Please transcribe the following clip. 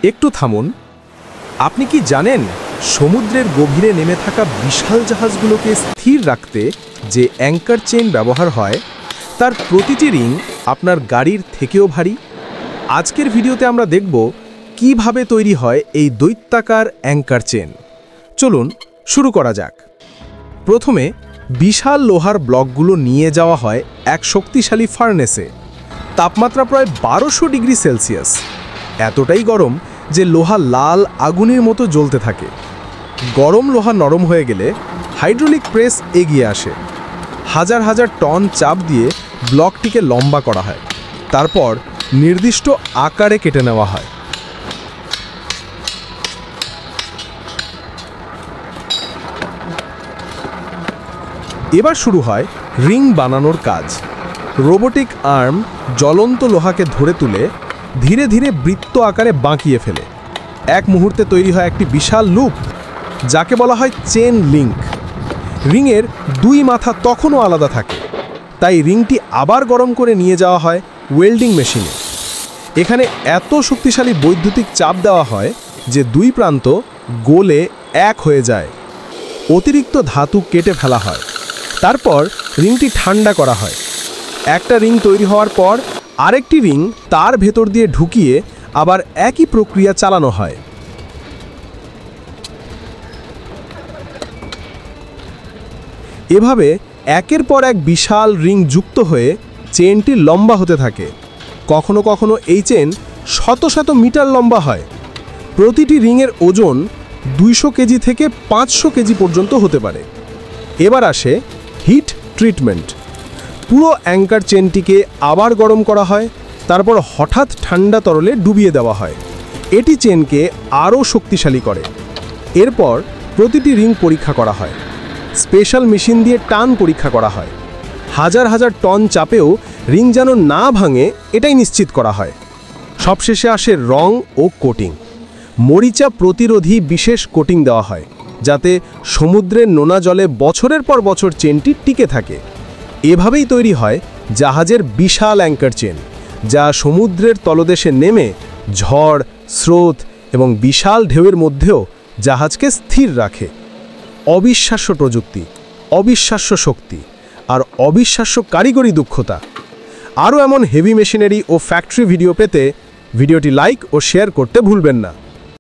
একটু থামুন। আপনি কি জানেন সমুদ্রের গভীরে নেমে থাকা বিশাল জাহাজগুলোকে স্থির রাখতে যে অ্যাঙ্কার চেইন ব্যবহার হয় তার প্রতিটি রিং আপনার গাড়ির থেকেও ভারী? আজকের ভিডিওতে আমরা দেখব কিভাবে তৈরি হয় এই দৈত্যাকার অ্যাঙ্কার চেইন। চলুন শুরু করা যাক। প্রথমে বিশাল লোহার ব্লকগুলো নিয়ে যাওয়া হয় এক শক্তিশালী ফার্নেসে। তাপমাত্রা প্রায় 1200 ডিগ্রি সেলসিয়াস। এতটাই গরম যে লোহা লাল আগুনের মতো জ্বলতে থাকে। গরম লোহা নরম হয়ে গেলে হাইড্রোলিক প্রেস এগিয়ে আসে। হাজার হাজার টন চাপ দিয়ে ব্লকটিকে লম্বা করা হয়। তারপর নির্দিষ্ট আকারে কেটে নেওয়া হয়। এবার শুরু হয় রিং বানানোর কাজ। রোবোটিক আর্ম জ্বলন্ত লোহাকে ধরে তুলে ধীরে ধীরে বৃত্ত আকারে বাঁকিয়ে ফেলে। এক মুহূর্তে তৈরি হয় একটি বিশাল লুপ, যাকে বলা হয় চেন লিঙ্ক। রিংয়ের দুই মাথা তখনও আলাদা থাকে, তাই রিংটি আবার গরম করে নিয়ে যাওয়া হয় ওয়েল্ডিং মেশিনে। এখানে এত শক্তিশালী বৈদ্যুতিক চাপ দেওয়া হয় যে দুই প্রান্ত গোলে এক হয়ে যায়। অতিরিক্ত ধাতু কেটে ফেলা হয়। তারপর রিংটি ঠান্ডা করা হয়। একটা রিং তৈরি হওয়ার পর আরেকটি রিং তার ভেতর দিয়ে ঢুকিয়ে আবার একই প্রক্রিয়া চালানো হয়। এভাবে একের পর এক বিশাল রিং যুক্ত হয়ে চেনটি লম্বা হতে থাকে। কখনো কখনো এই চেন শত শত মিটার লম্বা হয়। প্রতিটি রিংয়ের ওজন 200 কেজি থেকে 500 কেজি পর্যন্ত হতে পারে। এবার আসে হিট ট্রিটমেন্ট। পুরো অ্যাঙ্কার চেনটিকে আবার গরম করা হয়। তারপর হঠাৎ ঠান্ডা তরলে ডুবিয়ে দেওয়া হয়। এটি চেনকে আরও শক্তিশালী করে। এরপর প্রতিটি রিং পরীক্ষা করা হয়। স্পেশাল মেশিন দিয়ে টান পরীক্ষা করা হয়। হাজার হাজার টন চাপেও রিং যেন না ভাঙে এটাই নিশ্চিত করা হয়। সবশেষে আসে রং ও কোটিং। মরিচা প্রতিরোধী বিশেষ কোটিং দেওয়া হয়, যাতে সমুদ্রের নোনা জলে বছরের পর বছর চেনটি টিকে থাকে। এভাবেই তৈরি হয় জাহাজের বিশাল অ্যাঙ্কার চেন, যা সমুদ্রের তলদেশে নেমে ঝড়, স্রোত এবং বিশাল ঢেউয়ের মধ্যেও জাহাজকে স্থির রাখে। অবিশ্বাস্য প্রযুক্তি, অবিশ্বাস্য শক্তি আর অবিশ্বাস্য কারিগরি দক্ষতা। আরও এমন হেভি মেশিনারি ও ফ্যাক্টরি ভিডিও পেতে ভিডিওটি লাইক ও শেয়ার করতে ভুলবেন না।